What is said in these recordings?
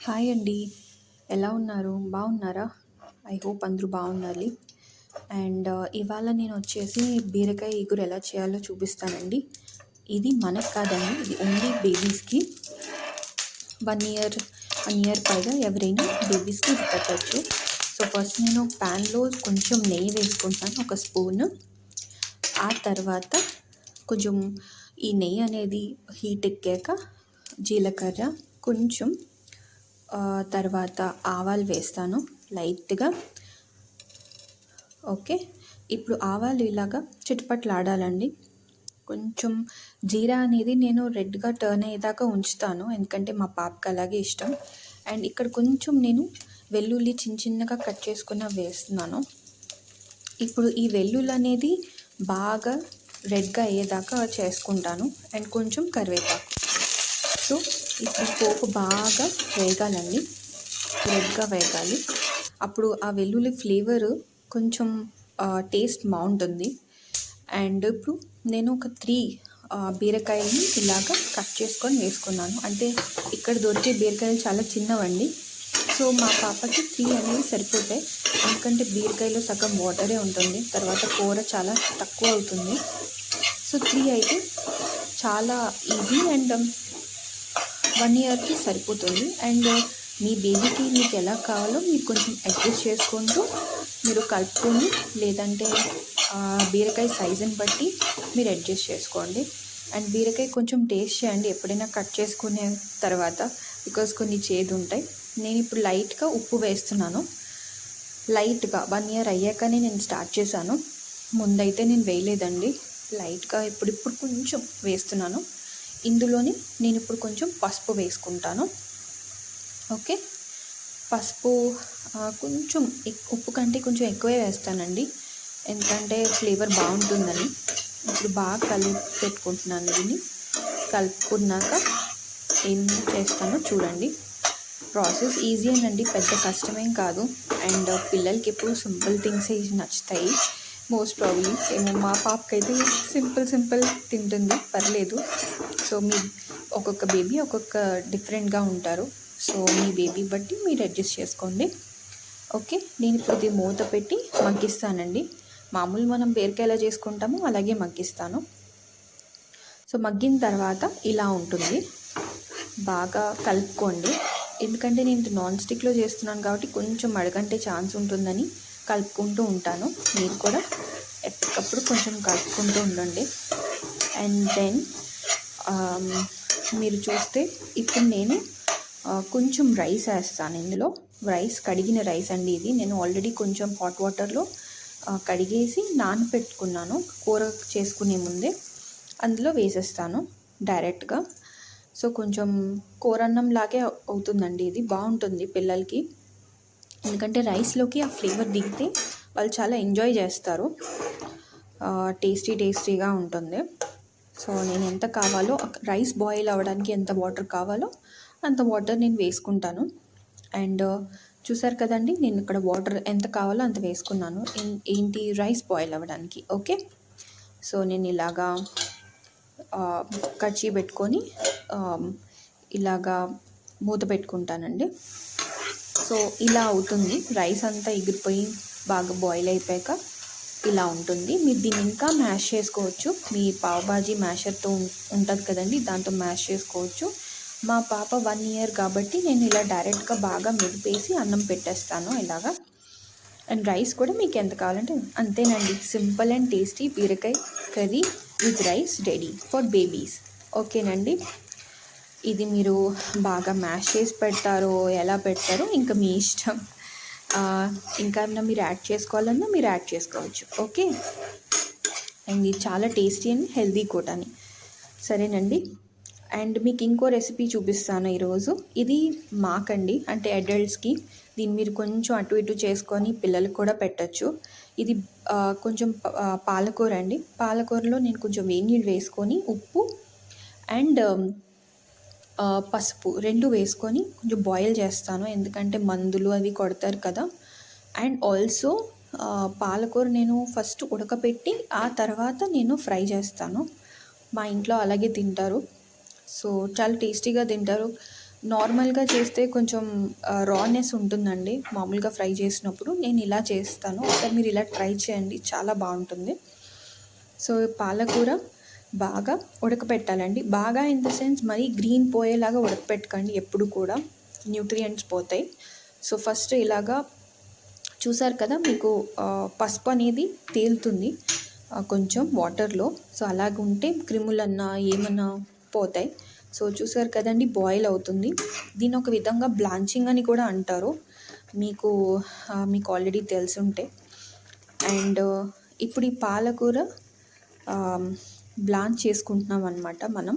Hi అండి. ఎలా ఉన్నారు? బాగున్నారా? ఐ హోప్ అందరూ బాగుండాలి. ఇవాళ నేనొచ్చేసి బీరకాయ ఇగురు ఎలా చేయాలో చూపిస్తానండి. ఇది మనకు కాదండి. ఇది ఓన్లీ బేబీస్‌కి. 1 ఇయర్ పైగా ఎవరైనా బేబీస్‌కి ఇది పెట్టొచ్చు. సో, ఫస్ట్ నేను ప్యాన్‌లో కొంచెం నెయ్యి వేసుకుంటున్నాను, ఒక స్పూను. ఆ తర్వాత కొంచెం ఈ నెయ్యి అనేది హీట్ ఎక్కాక జీలకర్ర, కొంచెం తర్వాత ఆవాలు వేస్తాను లైట్గా. ఓకే, ఇప్పుడు ఆవాలు ఇలాగా చిటపట్లాడాలండి. కొంచెం జీరా అనేది నేను రెడ్గా టర్న్ అయ్యేదాకా ఉంచుతాను, ఎందుకంటే మా పాపకి అలాగే ఇష్టం. అండ్ ఇక్కడ కొంచెం నేను వెల్లుల్లి చిన్నగా కట్ చేసుకున్న వేస్తున్నాను. ఇప్పుడు ఈ వెల్లుల్లి అనేది బాగా రెడ్గా అయ్యేదాకా చేసుకుంటాను. అండ్ కొంచెం కరివేపాకు. సో ఇప్పుడు పోపు బాగా వేగాలండి, రెడ్గా వేగాలి. అప్పుడు ఆ వెల్లుల్లి ఫ్లేవరు కొంచెం టేస్ట్ బాగుంటుంది. అండ్ ఇప్పుడు నేను ఒక 3 బీరకాయలని ఇలాగా కట్ చేసుకొని వేసుకున్నాను. అంటే ఇక్కడ దొరికే బీరకాయలు చాలా చిన్నవండి. సో మా పాపకి 3 అనేవి సరిపోతాయి, ఎందుకంటే బీరకాయలో సగం వాటరే ఉంటుంది, తర్వాత కూర చాలా తక్కువ అవుతుంది. సో 3 అయితే చాలా ఈజీ అండ్ 1 ఇయర్కి సరిపోతుంది. అండ్ మీ బేబీకి మీకు ఎలా కావాలో మీరు కొంచెం అడ్జస్ట్ చేసుకుంటూ మీరు కలుపుకొని, లేదంటే బీరకాయ సైజుని బట్టి మీరు అడ్జస్ట్ చేసుకోండి. అండ్ బీరకాయ కొంచెం టేస్ట్ చేయండి ఎప్పుడైనా కట్ చేసుకునే తర్వాత, బికాస్ కొన్ని చేదు ఉంటాయి. నేను ఇప్పుడు లైట్గా ఉప్పు వేస్తున్నాను. లైట్గా 1 ఇయర్ అయ్యాకనే నేను స్టార్ట్ చేశాను, ముందైతే నేను వేయలేదండి. లైట్గా ఇప్పుడు కొంచెం వేస్తున్నాను. ఇందులోని నేను ఇప్పుడు కొంచెం పసుపు వేసుకుంటాను. ఓకే, పసుపు కొంచెం ఉప్పు కంటే కొంచెం ఎక్కువే వేస్తానండి, ఎందుకంటే ఫ్లేవర్ బాగుంటుందని. ఇప్పుడు బాగా కలిపి పెట్టుకుంటున్నాను. దీన్ని కలుపుకున్నాక ఏం చేస్తానో చూడండి. ప్రాసెస్ ఈజీ అనండి, పెద్ద కష్టమేం కాదు. అండ్ పిల్లలకి ఎప్పుడు సింపుల్ థింగ్సే నచ్చుతాయి మోస్ట్ ప్రాబబ్లీ. ఏమో మా పాపకైతే సింపుల్ తింటుంది, పర్లేదు. సో మీ ఒక్కొక్క బేబీ ఒక్కొక్క డిఫరెంట్గా ఉంటారు. సో మీ బేబీ బట్టి మీరు అడ్జస్ట్ చేసుకోండి. ఓకే, నేను ఇప్పుడు ఇది మూత పెట్టి మగ్గిస్తానండి. మామూలు మనం బీరకాయ ఎలా చేసుకుంటామో అలాగే మగ్గిస్తాను. సో మగ్గిన తర్వాత ఇలా ఉంటుంది, బాగా కలుపుకోండి. ఎందుకంటే నేను నాన్ స్టిక్లో చేస్తున్నాను కాబట్టి కొంచెం అడగంటే ఛాన్స్ ఉంటుందని కలుపుకుంటూ ఉంటాను. మీరు కూడా ఎప్పటికప్పుడు కొంచెం కలుపుకుంటూ ఉండండి. అండ్ దెన్ మీరు చూస్తే ఇప్పుడు నేను కొంచెం రైస్ వేస్తాను ఇందులో. రైస్, కడిగిన రైస్ అండి ఇది. నేను ఆల్రెడీ కొంచెం హాట్ వాటర్లో కడిగేసి నానబెట్టుకున్నాను కూర చేసుకునే ముందే. అందులో వేసేస్తాను డైరెక్ట్గా. సో కొంచెం కూరన్నం లాగే అవుతుందండి ఇది, బాగుంటుంది పిల్లలకి. ఎందుకంటే రైస్లోకి ఆ ఫ్లేవర్ దిగితే వాళ్ళు చాలా ఎంజాయ్ చేస్తారు, టేస్టీగా ఉంటుంది. సో నేను ఎంత కావాలో, రైస్ బాయిల్ అవ్వడానికి ఎంత వాటర్ కావాలో అంత వాటర్ నేను వేసుకుంటాను. అండ్ చూసారు కదండి, నేను ఇక్కడ వాటర్ ఎంత కావాలో అంత వేసుకున్నాను. ఏంటి, రైస్ బాయిల్ అవ్వడానికి. ఓకే, సో నేను ఇలాగా కచ్చి పెట్టుకొని ఇలాగా మూత పెట్టుకుంటానండి. సో ఇలా అవుతుంది. రైస్ అంతా ఎగిరిపోయి బాగా బాయిల్ అయిపోయాక ఇలా ఉంటుంది. మీరు దీన్ని ఇంకా మ్యాష్ చేసుకోవచ్చు. మీ పావుబాజీ మ్యాషర్తో ఉంటుంది కదండి, దాంతో మ్యాష్ చేసుకోవచ్చు. మా పాప 1 ఇయర్ కాబట్టి నేను ఇలా డైరెక్ట్గా బాగా మెదిపేసి అన్నం పెట్టేస్తాను ఇలాగా. అండ్ రైస్ కూడా మీకు ఎంత కావాలంటే అంతేనండి. సింపుల్ అండ్ టేస్టీ బీరకాయ curry with rice ready for babies. ఓకేనండి, ఇది మీరు బాగా మ్యాష్ చేసి పెడతారో ఎలా పెడతారో ఇంకా మీ ఇష్టం. ఇంకా మీరు యాడ్ చేసుకోవాలన్నా మీరు యాడ్ చేసుకోవచ్చు. ఓకే, అండ్ ఇది చాలా టేస్టీ అండ్ హెల్తీ కూడా. సరేనండి, అండ్ మీకు ఇంకో రెసిపీ చూపిస్తాను ఈరోజు. ఇది మాకండి, అంటే అడల్ట్స్కి. దీన్ని మీరు కొంచెం అటు ఇటు చేసుకొని పిల్లలకు కూడా పెట్టచ్చు. ఇది కొంచెం పాలకూర అండి. పాలకూరలో నేను కొంచెం వేడి నీళ్ళు వేసుకొని ఉప్పు అండ్ పసుపు 2 వేసుకొని కొంచెం బాయిల్ చేస్తాను, ఎందుకంటే మందులు అవి కొడతారు కదా. అండ్ ఆల్సో పాలకూర నేను ఫస్ట్ ఉడకపెట్టి ఆ తర్వాత నేను ఫ్రై చేస్తాను. మా ఇంట్లో అలాగే తింటారు, సో చాలా టేస్టీగా తింటారు. నార్మల్గా చేస్తే కొంచెం రానెస్ ఉంటుందండి మామూలుగా ఫ్రై చేసినప్పుడు. నేను ఇలా చేస్తాను, ఒకసారి మీరు ఇలా ట్రై చేయండి, చాలా బాగుంటుంది. సో పాలకూర బాగా ఉడకపెట్టాలండి. బాగా ఇన్ ద సెన్స్ మరీ గ్రీన్ పోయేలాగా ఉడకపెట్టకండి, ఎప్పుడు కూడా న్యూట్రియంట్స్ పోతాయి. సో ఫస్ట్ ఇలాగా చూసారు కదా, మీకు పసుపు అనేది తేలుతుంది కొంచెం వాటర్లో. సో అలాగుంటే క్రిములన్నా ఏమన్నా పోతాయి. సో చూసారు కదండి, బాయిల్ అవుతుంది. దీని ఒక విధంగా బ్లాంచింగ్ అని కూడా అంటారు, మీకు ఆల్రెడీ తెలుసుంటే. అండ్ ఇప్పుడు ఈ పాలకూర బ్లాంచ్ చేసుకుంటున్నాం అన్నమాట మనం.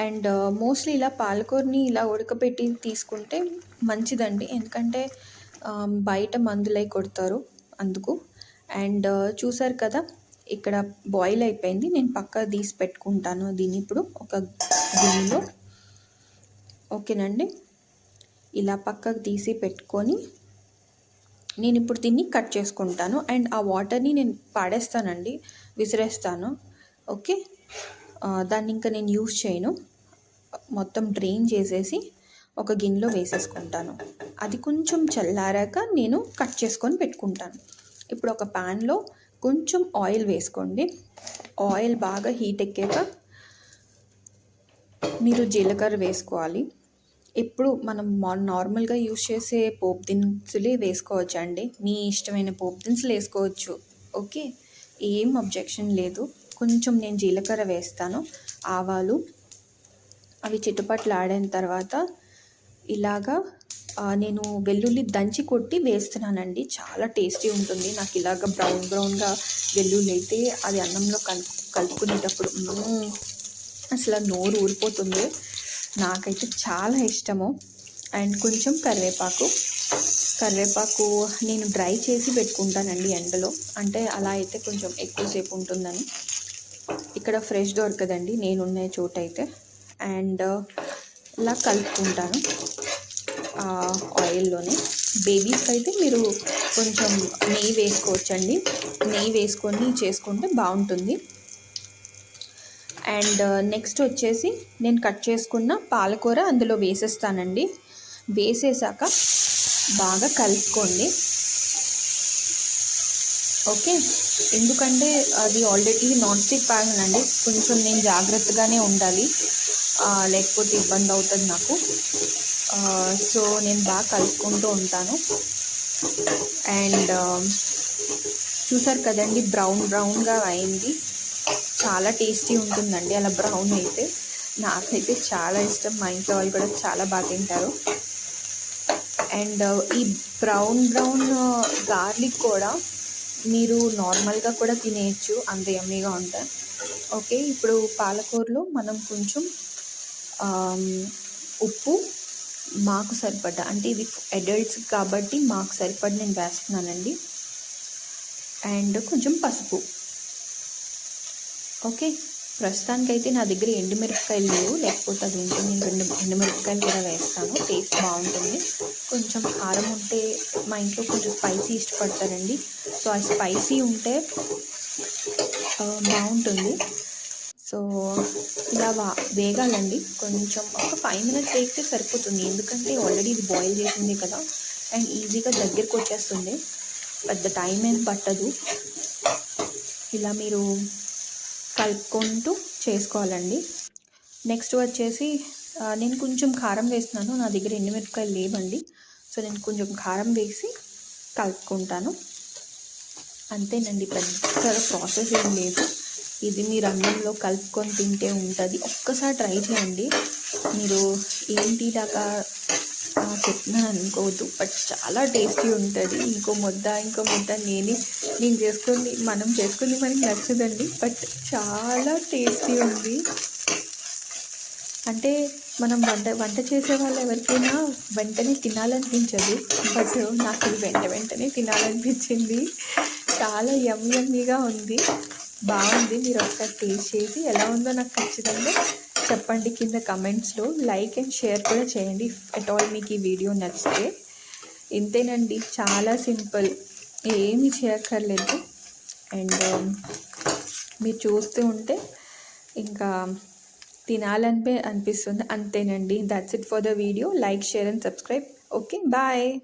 అండ్ మోస్ట్లీ ఇలా పాలకూరని ఇలా ఉడకపెట్టి తీసుకుంటే మంచిదండి, ఎందుకంటే బయట మందులై కొడతారు అందుకు. అండ్ చూసారు కదా, ఇక్కడ బాయిల్ అయిపోయింది. నేను పక్క తీసి పెట్టుకుంటాను దీన్ని ఇప్పుడు ఒక గిన్నెలో. ఓకేనండి, ఇలా పక్కకు తీసి పెట్టుకొని నేను ఇప్పుడు దీన్ని కట్ చేసుకుంటాను. అండ్ ఆ వాటర్ని నేను పాడేస్తానండి, విసిరేస్తాను. ఓకే, దాన్ని ఇంకా నేను యూస్ చేయను, మొత్తం డ్రైన్ చేసేసి ఒక గిన్నెలో వేసేసుకుంటాను. అది కొంచెం చల్లారాక నేను కట్ చేసుకొని పెట్టుకుంటాను. ఇప్పుడు ఒక ప్యాన్లో కొంచెం ఆయిల్ వేసుకోండి. ఆయిల్ బాగా హీట్ ఎక్కాక మీరు జీలకర్ర వేసుకోవాలి. ఎప్పుడు మనం నార్మల్గా యూస్ చేసే పోపు దినుసులే వేసుకోవచ్చు అండి, మీ ఇష్టమైన పోపు దినుసులు వేసుకోవచ్చు. ఓకే, ఏం అబ్జెక్షన్ లేదు. కొంచెం నేను జీలకర్ర వేస్తాను, ఆవాలు, అవి చిటపట్లాడిన తర్వాత ఇలాగా నేను వెల్లుల్లి దంచి కొట్టి వేస్తున్నానండి, చాలా టేస్టీ ఉంటుంది. నాకు ఇలాగ బ్రౌన్గా వెల్లుల్లి అయితే అది అన్నంలో కలుపుకునేటప్పుడు అసలు నోరు ఊరిపోతుంది, నాకైతే చాలా ఇష్టము. అండ్ కొంచెం కరివేపాకు నేను డ్రై చేసి పెట్టుకుంటానండి ఎండలో, అంటే అలా అయితే కొంచెం ఎక్కువసేపు ఉంటుందని. ఇక్కడ ఫ్రెష్ దొరకదండి నేనున్న చోట అయితే. అండ్ ఇలా కలుపుకుంటాను ఆయిల్లోనే. బేబీస్కి అయితే మీరు కొంచెం నెయ్యి వేసుకోవచ్చండి, నెయ్యి వేసుకొని చేసుకుంటే బాగుంటుంది. అండ్ నెక్స్ట్ వచ్చేసి నేను కట్ చేసుకున్న పాలకూర అందులో వేసేస్తానండి. వేసేసాక బాగా కలుపుకోండి. ఓకే, ఎందుకంటే అది ఆల్రెడీ నాన్ స్టిక్ ప్యాన్ అండి, కొంచెం నేను జాగ్రత్తగానే ఉండాలి, లేకపోతే ఇబ్బంది అవుతుంది నాకు. సో నేను బాగా కలుపుకుంటూ ఉంటాను. అండ్ చూసారు కదండి, బ్రౌన్గా అయింది, చాలా టేస్టీ ఉంటుందండి అలా బ్రౌన్ అయితే. నాకైతే చాలా ఇష్టం, మా ఇంట్లో వాళ్ళు కూడా చాలా బాగా తింటారు. అండ్ ఈ బ్రౌన్ గార్లిక్ కూడా మీరు నార్మల్గా కూడా తినేయచ్చు, అంత యమ్మీగా ఉంటాయి. ఓకే, ఇప్పుడు పాలకూరలో మనం కొంచెం ఉప్పు మాకు సరిపడ్డ, అంటే ఇది అడల్ట్స్ కాబట్టి మాకు సరిపడ్డ నేను వేస్తున్నానండి. అండ్ కొంచెం పసుపు. ఓకే, ప్రస్తుతానికైతే నా దగ్గర ఎండుమిరపకాయలు లేవు, లేకపోతే అది ఉంటే నేను ఎండుమిరపకాయలు కూడా వేస్తాను, టేస్ట్ బాగుంటుంది. కొంచెం కారం ఉంటే మా ఇంట్లో కొంచెం స్పైసీ ఇష్టపడతారండి, సో ఆ స్పైసీ ఉంటే బాగుంటుంది. సో ఇలా వేగాలండి, కొంచెం ఒక 5 minutes వేగితే సరిపోతుంది, ఎందుకంటే ఆల్రెడీ ఇది బాయిల్ చేసింది కదా. అండ్ ఈజీగా దగ్గరికి వచ్చేస్తుంది, పెద్ద టైం ఏం పట్టదు. ఇలా మీరు కలుపుకుంటూ చేసుకోవాలండి. నెక్స్ట్ వచ్చేసి నేను కొంచెం కారం వేస్తున్నాను, నా దగ్గర ఎండుమిరపకాయలు లేవండి, సో నేను కొంచెం కారం వేసి కలుపుకుంటాను. అంతేనండి, పెద్ద ప్రాసెస్ ఏం లేదు. ఇది మీరు అన్నంలో కలుపుకొని తింటే ఉంటుంది, ఒక్కసారి ట్రై చేయండి. మీరు ఏంటి దాకా చెప్తున్నాను అనుకోవద్దు, బట్ చాలా టేస్టీ ఉంటుంది. ఇంకో ముద్ద నేను చేసుకొని మనకి నచ్చదండి, బట్ చాలా టేస్టీ ఉంది. అంటే మనం వంట చేసే వాళ్ళు ఎవరికైనా వెంటనే తినాలనిపించదు, బట్ నాకు ఇది వెంటనే తినాలనిపించింది. చాలా యమ్మీగా ఉంది, బాగుంది. మీరు ఒకసారి టేస్ట్ చేసి ఎలా ఉందో నాకు ఖచ్చితంగా చెప్పండి కింద కమెంట్స్లో. లైక్ అండ్ షేర్ కూడా చేయండి అట్ ఆల్ మీకు ఈ వీడియో నచ్చితే. ఇంతేనండి, చాలా సింపుల్, ఏమీ చేయక్కర్లేదు. అండ్ మీరు చూస్తూ ఉంటే ఇంకా తినాలనిపిస్తుంది అంతేనండి. That's it for the video. Like, share and subscribe. Okay, bye.